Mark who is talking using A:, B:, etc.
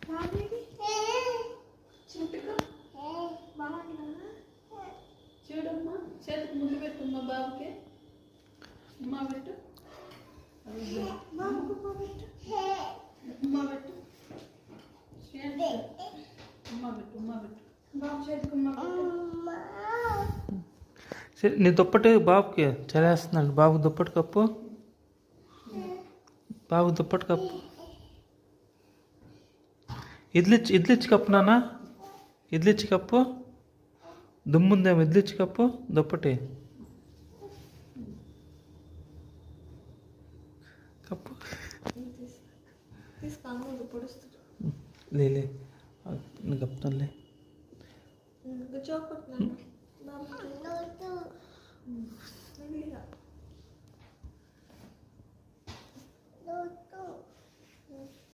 A: బాబేది చూపిగా బాగుందా చూడమ్మా చేతికి ముద్దు పెట్టుమ్మా బాబుకి ఉమ్మా పెట్టు బాబుకు ఉమ్మా పెట్టు ఉమ్మా పెట్టు ఉమ్మా పెట్టు ఉమ్మా పెట్టు బాబు చేతికి ఉమ్మా పెట్టు
B: సరే నీ దుప్పటి బాబుకి చలేస్తున్నాడు. బాబు దుప్పటి కప్పు. బాబు దుప్పటి కప్పు. ఇడ్లిచ్చి కప్పు నాన్న. ఇడ్లిచ్చి కప్పు. దుమ్ముందేమో ఇడ్లిచ్చి కప్పు దుప్పటి కప్పు.
A: తీసుకో పొడుస్తుంది
B: లే నేను కప్తానులే.
A: కూర్చోకుంటున్నాను బాబు